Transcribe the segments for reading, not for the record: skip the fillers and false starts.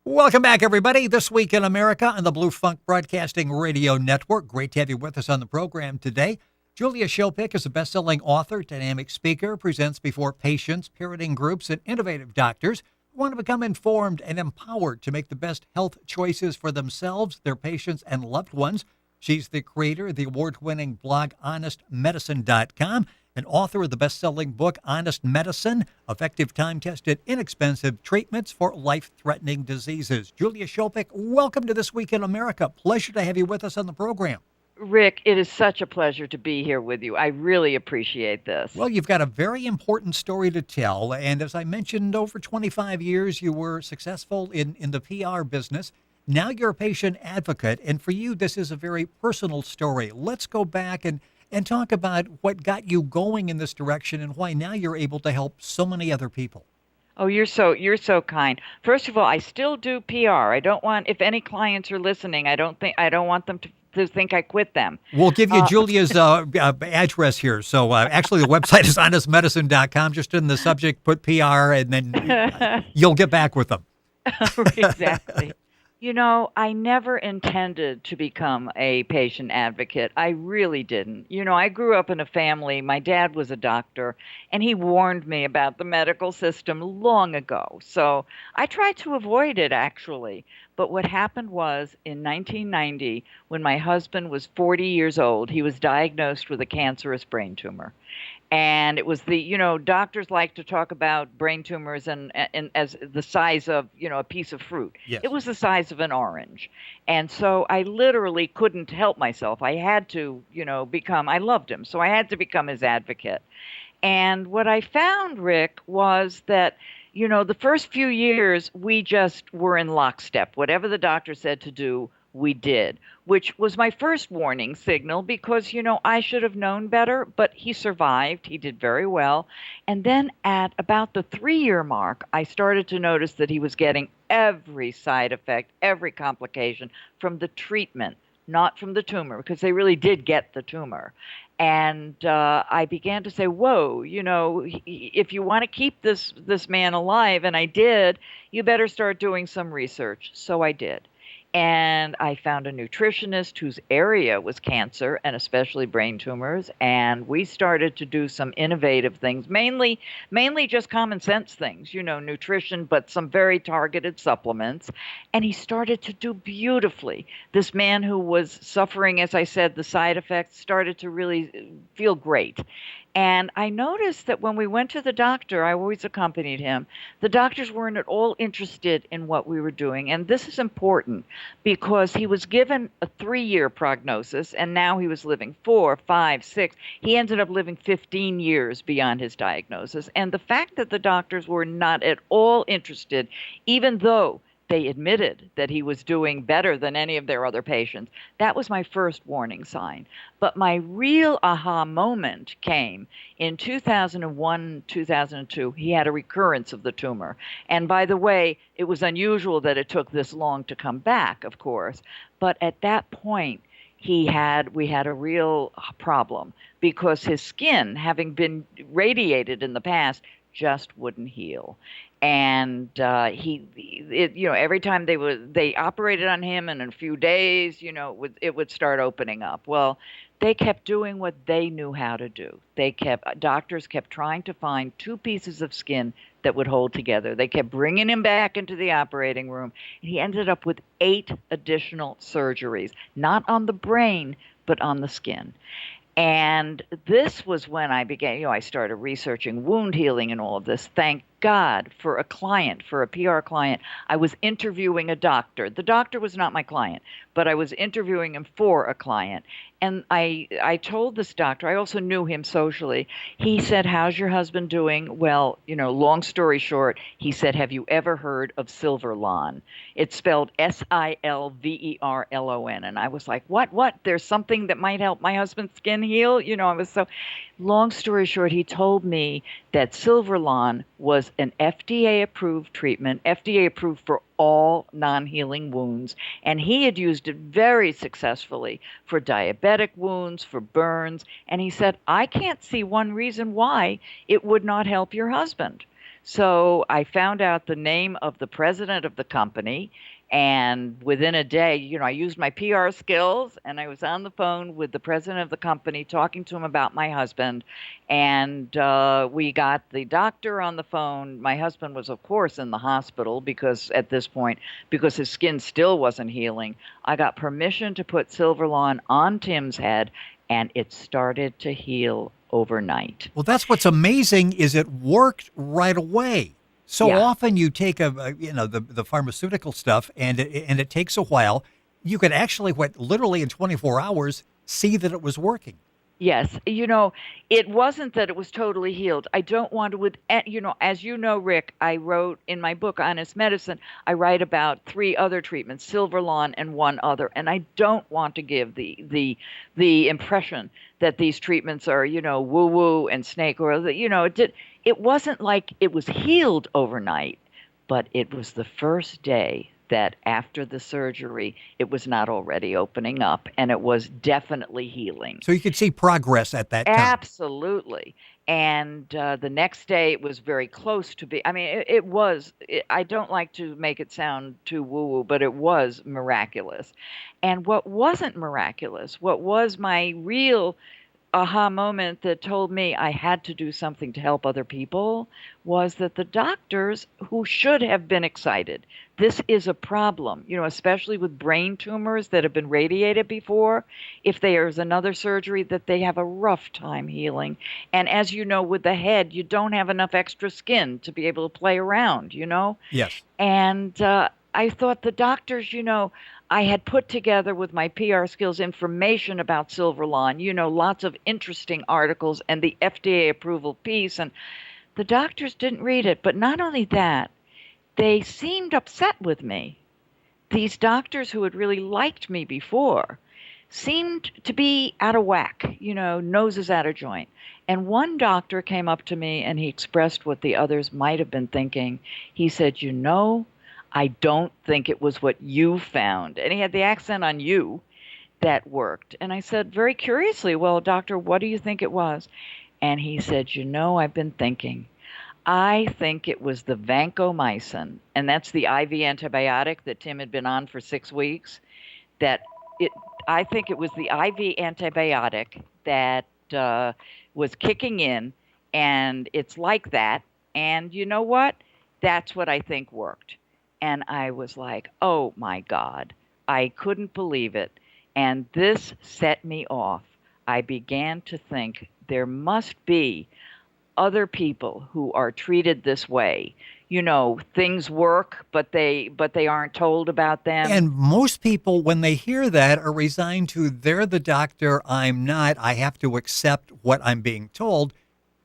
Welcome back, everybody. This Week in America on the Blue Funk Broadcasting Radio Network. Great to have you with us on the program today. Julia Schopick is a best-selling author, dynamic speaker, presents before patients, parenting groups, and innovative doctors who want to become informed and empowered to make the best health choices for themselves, their patients, and loved ones. She's the creator of the award-winning blog HonestMedicine.com, and author of the best-selling book, Honest Medicine, Effective Time-Tested, Inexpensive Treatments for Life-Threatening Diseases. Julia Schopick, welcome to This Week in America. Pleasure to have you with us on the program. Rick, it is such a pleasure to be here with you. I really appreciate this. Well, you've got a very important story to tell, and as I mentioned, over 25 years you were successful in the PR business. Now you're a patient advocate, and for you, this is a very personal story. Let's go back and talk about what got you going in this direction and why now you're able to help so many other people. Oh, you're so kind. First of all, I still do PR. I don't want, if any clients are listening, I don't want them to think I quit them. We'll give you Julia's address here. So actually the website is honestmedicine.com. Just in the subject, put PR, and then you'll get back with them. Exactly. You know, I never intended to become a patient advocate. I really didn't. You know, I grew up in a family. My dad was a doctor, and he warned me about the medical system long ago. So I tried to avoid it, actually. But what happened was in 1990, when my husband was 40 years old, he was diagnosed with a cancerous brain tumor. And it was doctors like to talk about brain tumors and as the size of, a piece of fruit. Yes. It was the size of an orange. And so I literally couldn't help myself. I had to, I loved him. So I had to become his advocate. And what I found, Rick, was that, the first few years we just were in lockstep. Whatever the doctor said to do, we did, which was my first warning signal because, I should have known better, but he survived. He did very well. And then at about the 3-year mark, I started to notice that he was getting every side effect, every complication from the treatment, not from the tumor, because they really did get the tumor. And I began to say, whoa, if you want to keep this man alive, and I did, you better start doing some research. So I did. And I found a nutritionist whose area was cancer and especially brain tumors. And we started to do some innovative things, mainly just common sense things, nutrition, but some very targeted supplements. And he started to do beautifully. This man who was suffering, as I said, the side effects started to really feel great. And I noticed that when we went to the doctor, I always accompanied him, the doctors weren't at all interested in what we were doing. And this is important because he was given a 3-year prognosis, and now he was living 4, 5, 6. He ended up living 15 years beyond his diagnosis. And the fact that the doctors were not at all interested, even though they admitted that he was doing better than any of their other patients. That was my first warning sign. But my real aha moment came in 2001, 2002. He had a recurrence of the tumor. And by the way, it was unusual that it took this long to come back, of course. But at that point, we had a real problem because his skin, having been radiated in the past, just wouldn't heal. And every time they operated on him, and in a few days, it would start opening up. Well, they kept doing what they knew how to do. Doctors kept trying to find 2 pieces of skin that would hold together. They kept bringing him back into the operating room, and he ended up with 8 additional surgeries, not on the brain, but on the skin. And this was when I began, I started researching wound healing and all of this. Thank God for a client, for a PR client. I was interviewing a doctor. The doctor was not my client, but I was interviewing him for a client. And I told this doctor, I also knew him socially. He said, how's your husband doing? Well, long story short, he said, have you ever heard of Silverlon? It's spelled Silverlon. And I was like, what? There's something that might help my husband's skin heal? I was so, long story short, he told me that Silverlon was an FDA-approved treatment, FDA-approved for all non-healing wounds, and he had used it very successfully for diabetic wounds, for burns, and he said, I can't see one reason why it would not help your husband. So I found out the name of the president of the company. And within a day, I used my PR skills and I was on the phone with the president of the company talking to him about my husband. And we got the doctor on the phone. My husband was, of course, in the hospital because at this point, because his skin still wasn't healing. I got permission to put Silverlawn on Tim's head and it started to heal overnight. Well, that's what's amazing is it worked right away. So Yeah. often you take the pharmaceutical stuff and it takes a while. You could actually literally in 24 hours see that it was working. Yes, it wasn't that it was totally healed. I don't want to, as you know, Rick, I wrote in my book, Honest Medicine, I write about 3 other treatments, Silverlawn and one other, and I don't want to give the impression that these treatments are, woo woo and snake oil. It wasn't like it was healed overnight, but it was the first day that after the surgery, it was not already opening up and it was definitely healing. So you could see progress at that time. Absolutely. And the next day, it was very close to be. I mean, it was. I don't like to make it sound too woo woo, but it was miraculous. And what wasn't miraculous, what was my real aha moment that told me I had to do something to help other people was that the doctors who should have been excited, this is a problem, especially with brain tumors that have been radiated before. If there's another surgery, that they have a rough time healing. And as you know, with the head, you don't have enough extra skin to be able to play around, Yes. And I thought the doctors, I had put together with my PR skills information about Silverlawn, lots of interesting articles and the FDA approval piece. And the doctors didn't read it. But not only that, they seemed upset with me. These doctors who had really liked me before seemed to be out of whack, noses out of joint. And one doctor came up to me and he expressed what the others might have been thinking. He said, I don't think it was what you found. And he had the accent on you that worked. And I said very curiously, well, doctor, what do you think it was? And he said, I've been thinking. I think it was the vancomycin, and that's the IV antibiotic that Tim had been on for 6 weeks. I think it was the IV antibiotic that was kicking in, and it's like that. And you know what? That's what I think worked. And I was like, oh my God, I couldn't believe it. And this set me off. I began to think there must be other people who are treated this way. Things work, but they aren't told about them. And most people, when they hear that, are resigned to they're the doctor, I'm not. I have to accept what I'm being told.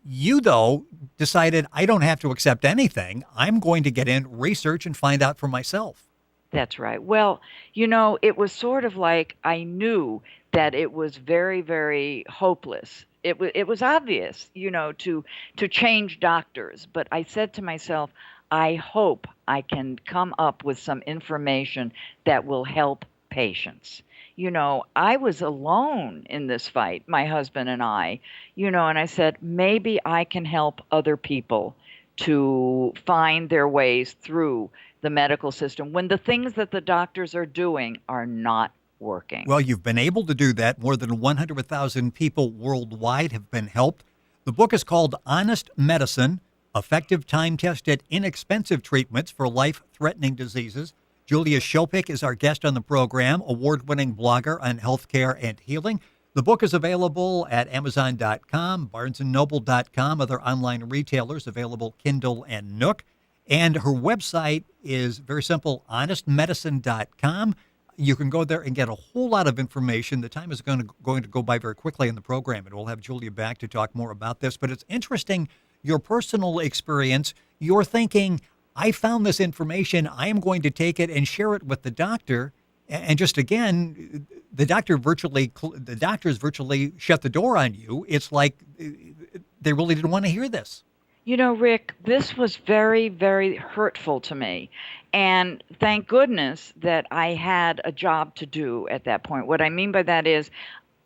You, though, decided I don't have to accept anything. I'm going to get in, research, and find out for myself. That's right. Well, it was sort of like I knew that it was very, very hopeless. It was obvious, to change doctors. But I said to myself, I hope I can come up with some information that will help patients. I was alone in this fight, my husband and I, and I said, maybe I can help other people to find their ways through the medical system when the things that the doctors are doing are not working. Well, you've been able to do that. More than 100,000 people worldwide have been helped. The book is called Honest Medicine, Effective Time-Tested Inexpensive Treatments for Life-Threatening Diseases. Julia Schopick is our guest on the program, award-winning blogger on healthcare and healing. The book is available at Amazon.com, BarnesandNoble.com, other online retailers, available Kindle and Nook. And her website is very simple, honestmedicine.com. You can go there and get a whole lot of information. The time is going to go by very quickly in the program, and we'll have Julia back to talk more about this. But it's interesting, your personal experience, you're thinking, I found this information, I am going to take it and share it with the doctor. And just again, the doctors virtually shut the door on you. It's like they really didn't want to hear this. Rick, this was very, very hurtful to me. And thank goodness that I had a job to do at that point. What I mean by that is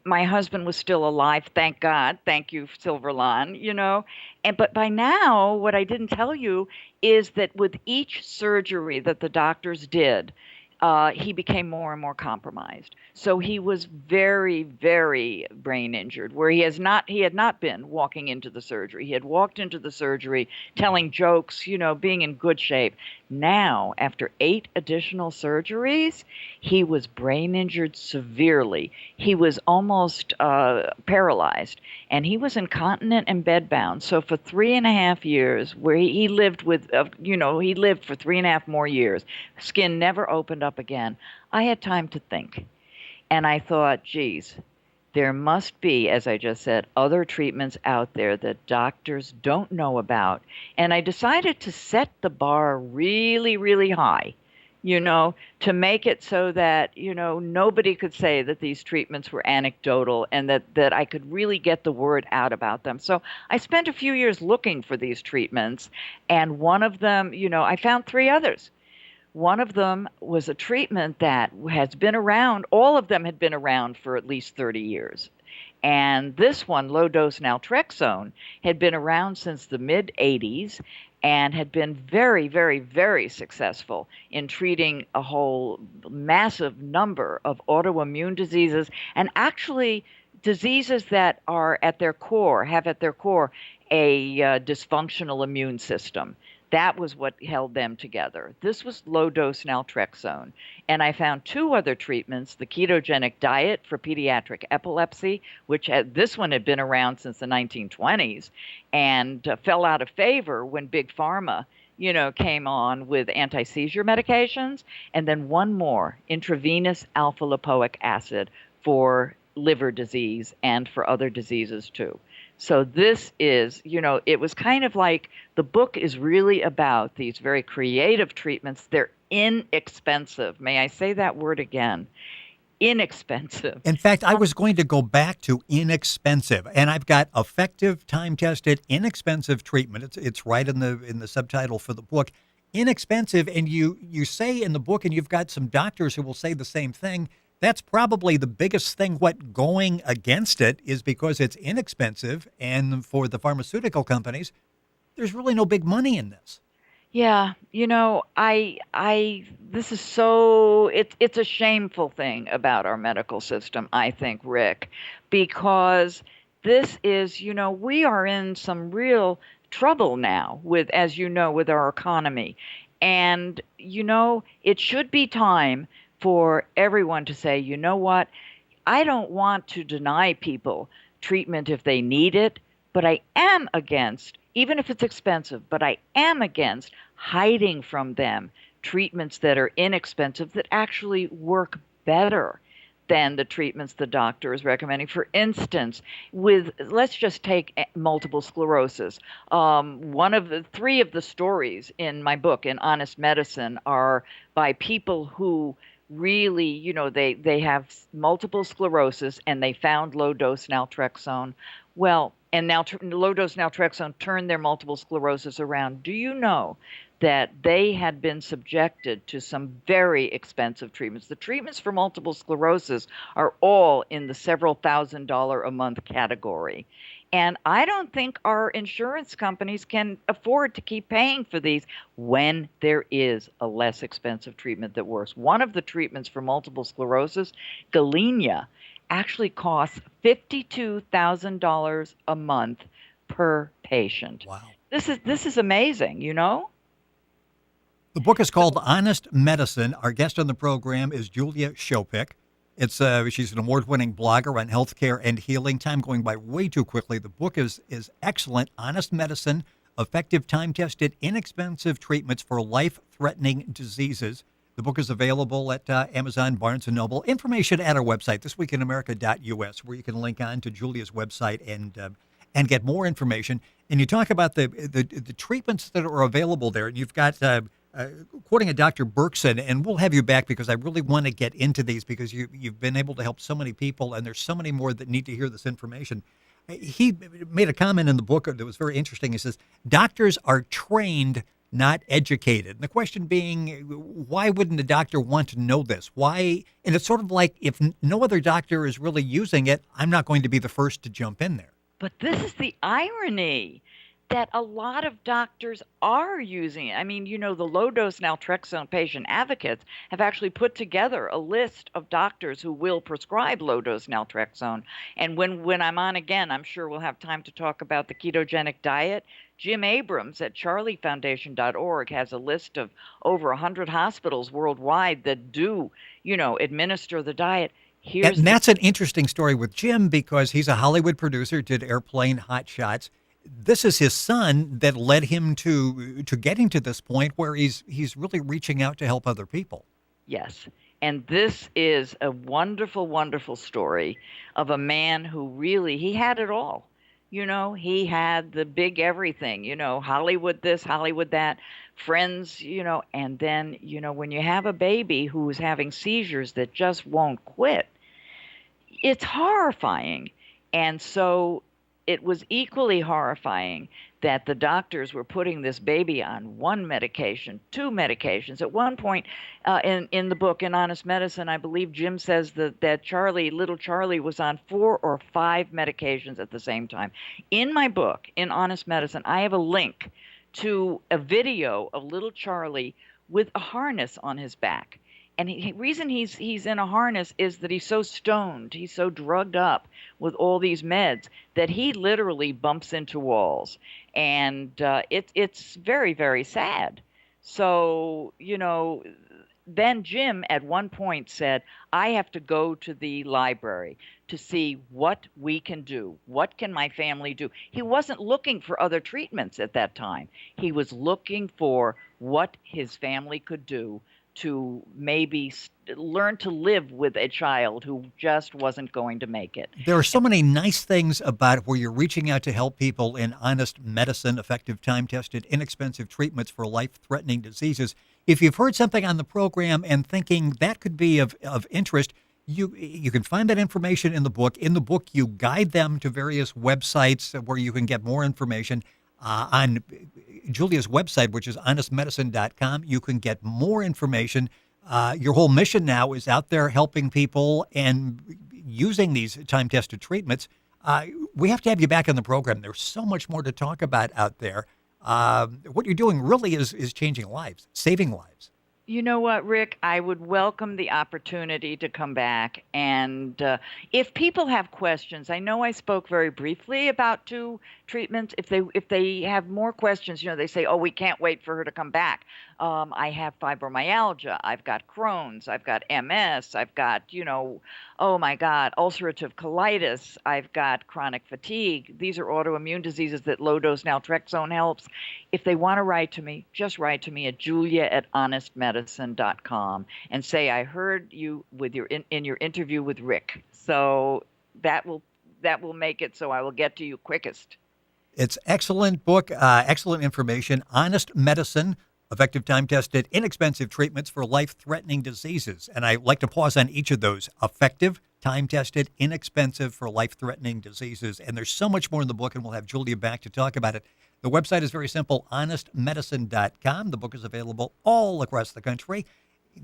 my husband was still alive, thank God. Thank you, Silverlawn. And but by now, what I didn't tell you is that with each surgery that the doctors did, he became more and more compromised. So he was very, very brain injured, where he had not been walking into the surgery. He had walked into the surgery telling jokes, being in good shape. Now, after 8 additional surgeries, he was brain injured severely. He was almost paralyzed, and he was incontinent and bedbound. So for 3.5 years, where he lived he lived for 3.5 more years, skin never opened up again. I had time to think, and I thought, geez, there must be, as I just said, other treatments out there that doctors don't know about. And I decided to set the bar really, really high, to make it so that, nobody could say that these treatments were anecdotal and that I could really get the word out about them. So I spent a few years looking for these treatments. And one of them, I found 3 others. One of them was a treatment that has been around. All of them had been around for at least 30 years. And this one, low dose naltrexone, had been around since the mid 80s and had been very, very, very successful in treating a whole massive number of autoimmune diseases, and actually diseases that have at their core a dysfunctional immune system. That was what held them together. This was low-dose naltrexone. And I found 2 other treatments, the ketogenic diet for pediatric epilepsy, this one had been around since the 1920s and fell out of favor when Big Pharma, came on with anti-seizure medications. And then one more, intravenous alpha-lipoic acid for liver disease and for other diseases too. So this is, it was kind of like the book is really about these very creative treatments. They're inexpensive. May I say that word again? Inexpensive. In fact, I was going to go back to inexpensive, and I've got effective, time-tested, inexpensive treatment. It's right in the subtitle for the book, inexpensive. And you say in the book, and you've got some doctors who will say the same thing. That's probably the biggest thing. What going against it is because it's inexpensive, and for the pharmaceutical companies, there's really no big money in this. Yeah, this is so, it's a shameful thing about our medical system, I think, Rick, because this is, we are in some real trouble now as with our economy. And, it should be time for everyone to say, you know what, I don't want to deny people treatment if they need it, but I am against, even if it's expensive, but I am against hiding from them treatments that are inexpensive that actually work better than the treatments the doctor is recommending. For instance, let's just take multiple sclerosis. One of the 3 of the stories in my book, in Honest Medicine, are by people who really, they have multiple sclerosis and they found low-dose naltrexone. Well, and now low-dose naltrexone turned their multiple sclerosis around. Do you know that they had been subjected to some very expensive treatments? The treatments for multiple sclerosis are all in the several $1,000s a month category. And I don't think our insurance companies can afford to keep paying for these when there is a less expensive treatment that works. One of the treatments for multiple sclerosis, Gilenya, actually costs $52,000 a month per patient. Wow. This is amazing, The book is called Honest Medicine. Our guest on the program is Julia Schopick. She's an award-winning blogger on healthcare and healing. Time going by way too quickly. The book is excellent. Honest Medicine, effective, time-tested, inexpensive treatments for life-threatening diseases. The book is available at Amazon, Barnes & Noble. Information at our website, thisweekinamerica.us, where you can link on to Julia's website and get more information. And you talk about the treatments that are available there. And you've got, quoting a Dr. Berkson, and we'll have you back because I really want to get into these because you've been able to help so many people, and there's so many more that need to hear this information. He made a comment in the book that was very interesting. He says, doctors are trained not educated. And the question being, why wouldn't a doctor want to know this? Why? And it's sort of like if no other doctor is really using it, I'm not going to be the first to jump in there. But this is the irony that a lot of doctors are using it. I mean, the low dose naltrexone patient advocates have actually put together a list of doctors who will prescribe low dose naltrexone. And when I'm on again, I'm sure we'll have time to talk about the ketogenic diet. Jim Abrams at charliefoundation.org has a list of over 100 hospitals worldwide that do, administer the diet. And that's an interesting story with Jim because he's a Hollywood producer, did Airplane, Hot Shots. This is his son that led him to getting to this point where he's really reaching out to help other people. Yes. And this is a wonderful, wonderful story of a man who really, he had it all. He had the big everything, Hollywood this, Hollywood that, friends, and then, when you have a baby who's having seizures that just won't quit, it's horrifying. And so it was equally horrifying that the doctors were putting this baby on one medication, two medications. At one point in the book, in Honest Medicine, I believe Jim says that little Charlie was on 4 or 5 medications at the same time. In my book, in Honest Medicine, I have a link to a video of little Charlie with a harness on his back. And the reason he's in a harness is that he's so stoned, he's so drugged up with all these meds that he literally bumps into walls. And it's very, very sad. So, then Jim at one point said, I have to go to the library to see what we can do. What can my family do? He wasn't looking for other treatments at that time. He was looking for what his family could do to maybe learn to live with a child who just wasn't going to make it. There are so many nice things about where you're reaching out to help people in honest medicine, effective, time-tested, inexpensive treatments for life-threatening diseases. If you've heard something on the program and thinking that could be of interest, you can find that information in the book. In the book, you guide them to various websites where you can get more information. On Julia's website, which is honestmedicine.com, you can get more information. Your whole mission now is out there helping people and using these time-tested treatments. We have to have you back on the program. There's so much more to talk about out there. What you're doing really is changing lives, saving lives. You know what, Rick? I would welcome the opportunity to come back. And if people have questions, I know I spoke very briefly about 2 treatments. If they have more questions, they say, oh, we can't wait for her to come back. I have fibromyalgia. I've got Crohn's. I've got MS. I've got, oh my God, ulcerative colitis. I've got chronic fatigue. These are autoimmune diseases that low-dose naltrexone helps. If they want to write to me, just write to me at julia@honestmedicine.com and say, I heard you with in your interview with Rick. So that will make it so I will get to you quickest. It's excellent book, excellent information, Honest Medicine, effective, time-tested, inexpensive treatments for life-threatening diseases. And I like to pause on each of those. Effective, time-tested, inexpensive for life-threatening diseases. And there's so much more in the book, and we'll have Julia back to talk about it. The website is very simple, honestmedicine.com. The book is available all across the country.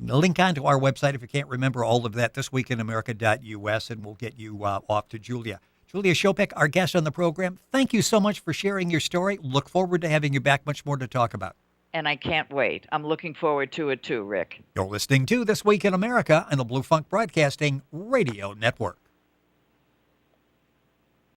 Link on to our website if you can't remember all of that, thisweekinamerica.us, and we'll get you off to Julia. Julia Schopick, our guest on the program, thank you so much for sharing your story. Look forward to having you back. Much more to talk about. And I can't wait. I'm looking forward to it too, Rick. You're listening to This Week in America on the Blue Funk Broadcasting Radio Network.